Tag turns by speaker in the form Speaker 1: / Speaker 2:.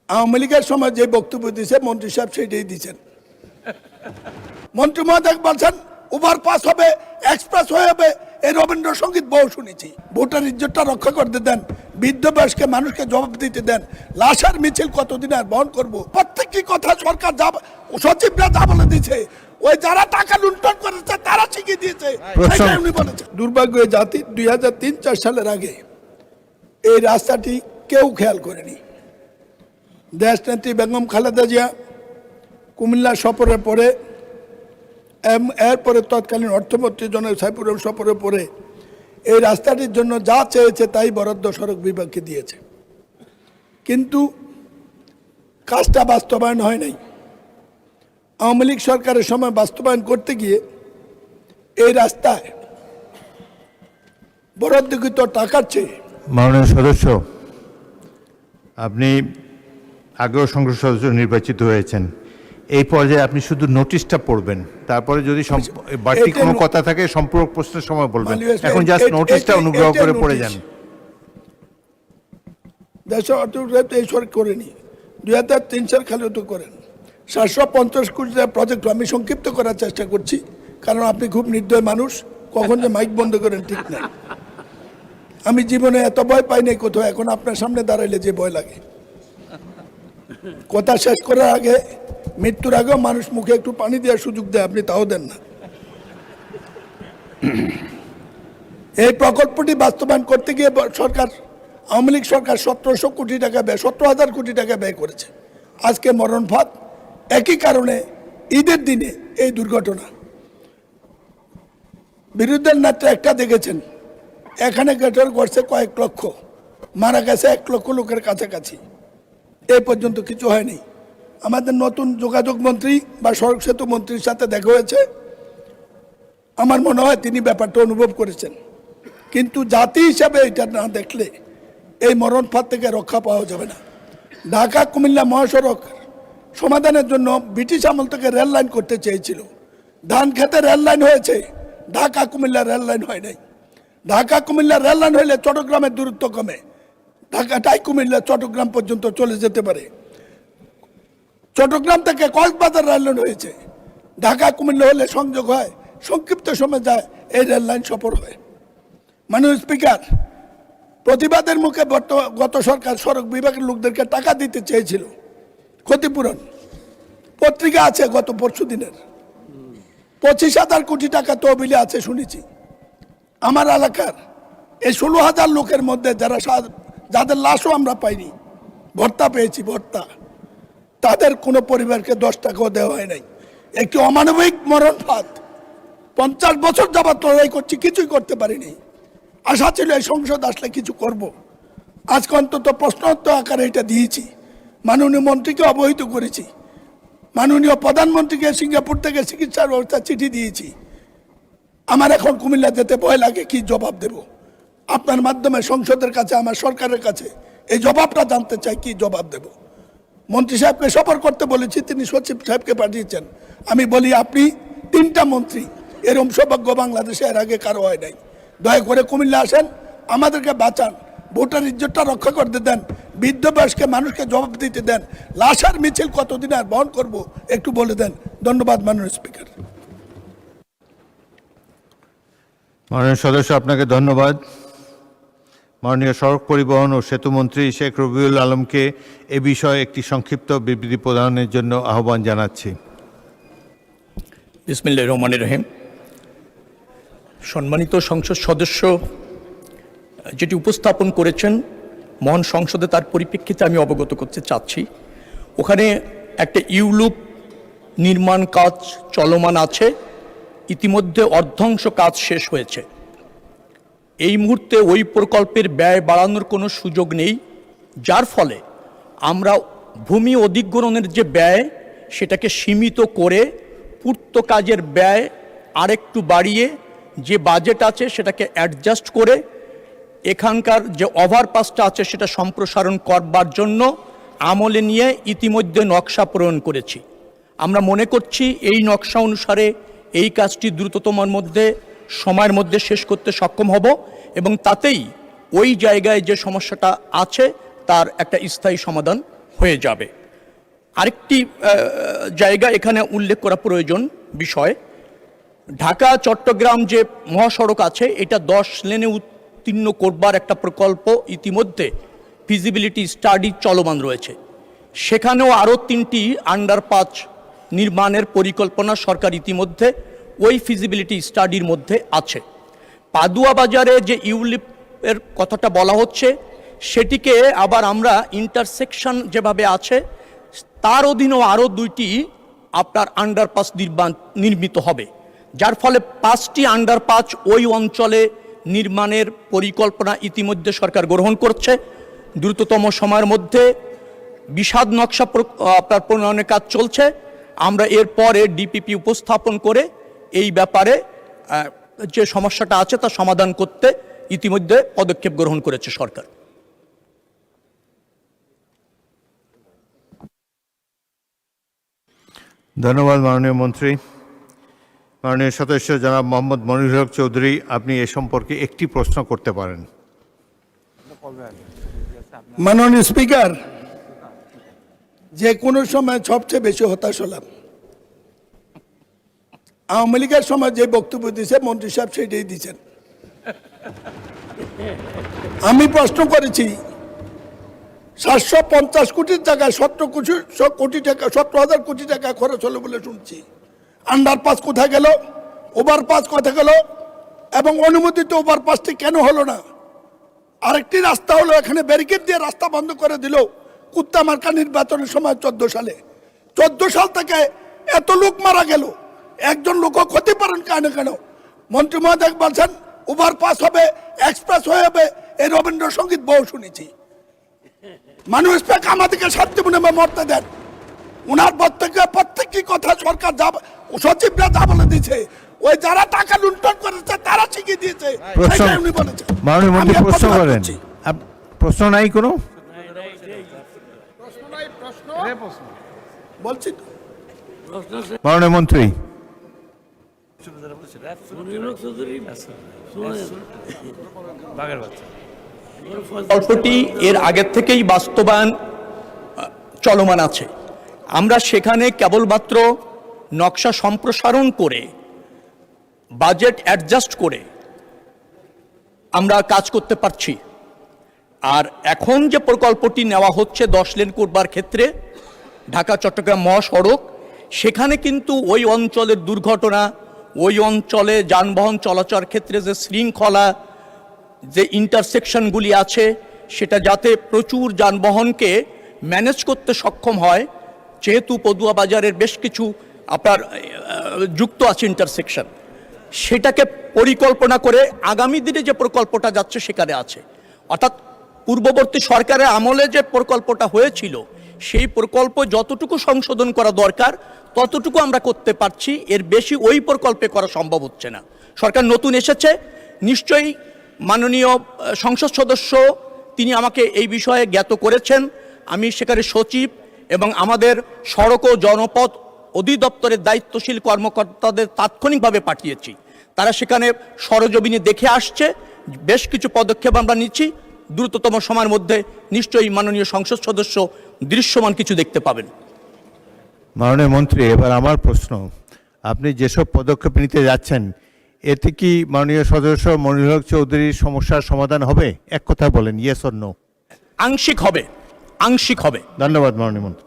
Speaker 1: আওয়ামী লীগের সময় যে বক্তব্য দিয়েছে মন্ত্রী সাহেব সেটাই দিচ্ছেন। মন্ত্রী মহোদয় বলছেন ওভারপাস হবে, এক্সপ্রেস হয়ে হবে, এই রবীন্দ্রসঙ্গীত বহু শুনেছি। ভোটার ইজ্জতটা রক্ষা করতে দেন, বৃদ্ধ বয়স্ক মানুষকে জবাব দিতে দেন, লাশের মিছিল কতদিন আর বহন করবো? প্রত্যেকটি কথা সরকার যা সচিবরা যা বলে দিচ্ছে, ওই যারা টাকা লুণ্ঠন করেছে তারা শিখিয়ে দিয়েছে, উনি বলেছেন। দুর্ভাগ্য জাতি 2003-04 সালের আগে এই রাস্তাটি কেউ খেয়াল করেনি। দেশনেত্রী বেগম খালেদা জিয়া কুমিল্লা সফরের পরে, এরপরে তৎকালীন অর্থমন্ত্রী জনাব সাইফুর রহমান সফরের পরে এই রাস্তাটির জন্য যা চেয়েছে তাই বরাদ্দ সড়ক বিভাগকে দিয়েছে, কিন্তু কাজটা বাস্তবায়ন হয় নাই। আওয়ামী লীগ সরকারের সময় বাস্তবায়ন করতে গিয়ে এই রাস্তায় বরাদ্দকৃত টাকার চেয়ে।
Speaker 2: মাননীয় সদস্য, আপনি আগেও সংসদ সদস্য নির্বাচিত হয়েছেন, এই পর্যায়ে আপনি শুধু নোটিশটা পড়বেন, তারপরে যদি বাড়তি কোনো কথা থাকে সম্পূরক প্রশ্নের সময় বলবেন। এখন জাস্ট নোটিশটা অনুগ্রহ করে পড়ে যান।
Speaker 1: দেশ এই সরকার করেনি, 2003 সাল খালি তো করেন 750 কোটি টাকার প্রজেক্ট। আমি সংক্ষিপ্ত করার চেষ্টা করছি, কারণ আপনি খুব নির্দয় মানুষ, কখন যে মাইক বন্ধ করেন ঠিক নাই। আমি জীবনে এত ভয় পাই নাই কোথাও, এখন আপনার সামনে দাঁড়াইলে যে ভয় লাগে। কথা শেষ করার আগে, মৃত্যুর আগেও মানুষ মুখে একটু পানি দেওয়ার সুযোগ দেয়, আপনি তাও দেন না। এই প্রকল্পটি বাস্তবায়ন করতে গিয়ে সরকার, আওয়ামী লীগ সরকার 1700 কোটি টাকা ব্যয়, 17,000 কোটি টাকা ব্যয় করেছে। আজকে মরণ ফাঁদ, একই কারণে ঈদের দিনে এই দুর্ঘটনা। বিরোধীদের নেতা একটা দেখেছেন, এখানে গেটার করছে কয়েক লক্ষ, মারা গেছে 1 লক্ষ লোকের কাছাকাছি। এই পর্যন্ত কিছু হয়নি। আমাদের নতুন যোগাযোগ মন্ত্রী বা সড়ক সেতু মন্ত্রীর সাথে দেখা হয়েছে, আমার মনে হয় তিনি ব্যাপারটা অনুভব করেছেন, কিন্তু জাতি হিসাবে এটা না দেখলে এই মরণ ফাঁদ থেকে রক্ষা পাওয়া যাবে না। ঢাকা কুমিল্লা মহাসড়ক সমাধানের জন্য ব্রিটিশ আমল থেকে রেল লাইন করতে চেয়েছিল। ধান খেতে রেল লাইন হয়েছে, ঢাকা কুমিল্লা রেল লাইন হয় নাই। ঢাকা কুমিল্লা রেল লাইন হইলে চট্টগ্রামের দূরত্ব কমে, ঢাকাটাই কুমিল্লা চট্টগ্রাম পর্যন্ত চলে যেতে পারে। চট্টগ্রাম থেকে কক্সবাজার রেল লাইন হয়েছে, ঢাকা কুমিল্লা হলে সংযোগ হয়, সংক্ষিপ্ত সময় যায়, এই রেল লাইন সফর হয়। মাননীয় স্পিকার, প্রতিবাদের মুখে গত সরকার সড়ক বিভাগের লোকদেরকে টাকা দিতে চেয়েছিল ক্ষতিপূরণ। পত্রিকা আছে গত পরশু দিনের, 25,000 কোটি টাকা তহবিলে আছে শুনেছি। আমার এলাকার এই 16,000 লোকের মধ্যে যাদের লাশও আমরা পাইনি, ভর্তা পেয়েছি, ভর্তা, তাদের কোনো পরিবারকে 10 টাকাও দেওয়া হয় নাই। একটি অমানবিক মরণ ফাঁদ। 50 বছর যাবত লড়াই করছি, কিছুই করতে পারিনি। আশা ছিল এই সংসদ আসলে কিছু করব। আজকে অন্তত প্রশ্নোত্তর আকারে এটা দিয়েছি, মাননীয় মন্ত্রীকে অবহিত করেছি, মাননীয় প্রধানমন্ত্রীকে সিঙ্গাপুর থেকে চিকিৎসার ব্যবস্থা চিঠি দিয়েছি। আমার এখন কুমিল্লা যেতে ভয় লাগে, কি জবাব দেব? আপনার মাধ্যমে সংসদের কাছে, আমার সরকারের কাছে এই জবাবটা জানতে চাই, কি জবাব দেব? মন্ত্রী সাহেবকে সফর করতে বলেছি, তিনি সচিব সাহেবকে পাঠিয়েছেন। আমি বলি, আপনি 3টা মন্ত্রী, এরকম সৌভাগ্য বাংলাদেশে এর আগে কারো হয় নাই। দয়া করে কুমিল্লা আসেন, আমাদেরকে বাঁচান, ভোটার ইজ্জতটা রক্ষা করতে দেন, বৃদ্ধ বয়স্ক মানুষকে জবাব দিতে দেন, লাশের মিছিল কতদিন আর বহন করব একটু বলে দেন। ধন্যবাদ মাননীয় স্পিকার।
Speaker 2: মাননীয় সদস্য, আপনাকে ধন্যবাদ। মাননীয় সড়ক পরিবহন ও সেতু মন্ত্রী শেখ রবিউল আলমকে এ বিষয়ে একটি সংক্ষিপ্ত বিবৃতি প্রদানের জন্য আহ্বান জানাচ্ছি।
Speaker 3: বিসমিল্লাহির রহমানির রহিম। সম্মানিত সংসদ সদস্য যেটি উপস্থাপন করেছেন মহান সংসদে, তার পরিপ্রেক্ষিতে আমি অবগত করতে চাচ্ছি। ওখানে একটা ইউলুপ নির্মাণ কাজ চলমান আছে, ইতিমধ্যে অর্ধাংশ কাজ শেষ হয়েছে। এই মুহূর্তে ওই প্রকল্পের ব্যয় বাড়ানোর কোনো সুযোগ নেই, যার ফলে আমরা ভূমি অধিগ্রহণের যে ব্যয় সেটাকে সীমিত করে পূর্ত কাজের ব্যয় আরেকটু বাড়িয়ে যে বাজেট আছে সেটাকে অ্যাডজাস্ট করে এখানকার যে ওভারপাসটা আছে সেটা সম্প্রসারণ করবার জন্য আমলে নিয়ে ইতিমধ্যে নকশা প্রণয়ন করেছি। আমরা মনে করছি এই নকশা অনুসারে এই কাজটি দ্রুততম সময়ের মধ্যে শেষ করতে সক্ষম হব এবং তাতেই ওই জায়গায় যে সমস্যাটা আছে তার একটা স্থায়ী সমাধান হয়ে যাবে। আরেকটি জায়গা এখানে উল্লেখ করা প্রয়োজন বিষয়, ঢাকা চট্টগ্রাম যে মহাসড়ক আছে এটা 10 লেনে উত্তীর্ণ করবার একটা প্রকল্প ইতিমধ্যে ফিজিবিলিটি স্টাডি চলমান রয়েছে। সেখানেও আরও 3টি আন্ডারপাস নির্মাণের পরিকল্পনা সরকার ইতিমধ্যে ওই ফিজিবিলিটি স্টাডির মধ্যে আছে। পাদুয়া বাজারে যে ইউলিপের কথাটা বলা হচ্ছে সেটিকে আবার আমরা ইন্টারসেকশন যেভাবে আছে তার অধীনেও আরও 2টি আপনার আন্ডারপাস নির্মিত হবে, যার ফলে 5টি আন্ডারপাস ওই অঞ্চলে নির্মাণের পরিকল্পনা ইতিমধ্যে সরকার গ্রহণ করছে। দ্রুততম সময়ের মধ্যে বিশদ নকশা আপনার প্রণয়নের কাজ চলছে। আমরা এরপরে ডিপিপি উপস্থাপন করে এই ব্যাপারে যে সমস্যাটা আছে তা সমাধান করতে ইতিমধ্যে পদক্ষেপ গ্রহণ করেছে সরকার।
Speaker 2: ধন্যবাদ মাননীয় মন্ত্রী। মাননীয় সদস্য জনাব মোহাম্মদ মনিরুল হক চৌধুরী, আপনি এ সম্পর্কে একটি প্রশ্ন করতে পারেন।
Speaker 1: মাননীয় স্পিকার, যে কোনো সময় সবচেয়ে বেশি হতাশ হলাম। আওয়ামী লীগের সময় যে বক্তব্য দিয়েছে মন্ত্রী সাহেব সেটাই দিচ্ছেন। আমি প্রশ্ন করেছি 750 কোটির জায়গায় 17 কোটি টাকা 17,000 কোটি টাকা খরচ হলো বলে শুনছি। আন্ডারপাস কোথায় গেল, ওভারপাস কোথায় গেল, এবং অনুমোদিত ওভারপাসটি কেন হলো না? আরেকটি রাস্তা হলো এখানে ব্যারিকেড দিয়ে রাস্তা বন্ধ করে দিল কুত্তামার্কা নির্বাচনের সময় 14 সালে। 14 সাল থেকে এত লোক মারা গেল, একজন লোকও ক্ষতিপূরণ কেন? মন্ত্রী মহোদয় বলছেন ওভারপাস হবে, এক্সপ্রেস হয়ে হবে, এই রবীন্দ্রসঙ্গীত বহু শুনেছি। মানুষ আমাদেরকে শান্তি মনে মরতে দেন। ওনার প্রত্যেকটি কথা সরকার যা সচিবরা যা বলে দিয়েছে, ওই যারা টাকা লুণ্ঠন করেছে তারা শিখিয়ে দিয়েছে, উনি বলেছেন।
Speaker 2: মাননীয় মন্ত্রী প্রশ্ন করেন, প্রশ্ন নাই কোনো?
Speaker 1: বলছি
Speaker 2: মাননীয় মন্ত্রী,
Speaker 3: প্রকল্পটি এর আগের থেকেই বাস্তবায়ন চলমান আছে। আমরা সেখানে কেবলমাত্র নকশা সম্প্রসারণ করে বাজেট অ্যাডজাস্ট করে আমরা কাজ করতে পারছি। আর এখন যে প্রকল্পটি নেওয়া হচ্ছে 10 লেন করবার ক্ষেত্রে ঢাকা চট্টগ্রাম মহাসড়ক, সেখানে কিন্তু ওই অঞ্চলের দুর্ঘটনা, ওই অঞ্চলে যানবাহন চলাচল ক্ষেত্রে যে শৃঙ্খলা, যে ইন্টারসেকশনগুলি আছে সেটা যাতে প্রচুর যানবাহনকে ম্যানেজ করতে সক্ষম হয়, যেহেতু পদুয়া বাজারের বেশ কিছু আপনার যুক্ত আছে ইন্টারসেকশন, সেটাকে পরিকল্পনা করে আগামী দিনে যে প্রকল্পটা যাচ্ছে সেখানে আছে। অর্থাৎ পূর্ববর্তী সরকারের আমলে যে প্রকল্পটা হয়েছিল সেই প্রকল্প যতটুকু সংশোধন করা দরকার ততটুকু আমরা করতে পারছি, এর বেশি ওই প্রকল্পে করা সম্ভব হচ্ছে না। সরকার নতুন এসেছে, নিশ্চয়ই মাননীয় সংসদ সদস্য তিনি আমাকে এই বিষয়ে জ্ঞাত করেছেন। আমি সেখানে সচিব এবং আমাদের সড়ক ও জনপথ অধিদপ্তরের দায়িত্বশীল কর্মকর্তাদের তাৎক্ষণিকভাবে পাঠিয়েছি। তারা সেখানে সরজমিনে দেখে আসছে, বেশ কিছু পদক্ষেপ আমরা নিচ্ছি। দ্রুততম সময়ের মধ্যে নিশ্চয়ই মাননীয় সংসদ সদস্য দৃশ্যমান কিছু দেখতে পাবেন।
Speaker 2: মাননীয় মন্ত্রী, এবার আমার প্রশ্ন, আপনি যেসব পদক্ষেপ নিতে যাচ্ছেন এতে কি মাননীয় সদস্য মনিরুল হক চৌধুরীর সমস্যার সমাধান হবে? এক কথা বলেন, ইয়েস অর নো।
Speaker 3: আংশিক হবে, আংশিক হবে।
Speaker 2: ধন্যবাদ মাননীয় মন্ত্রী।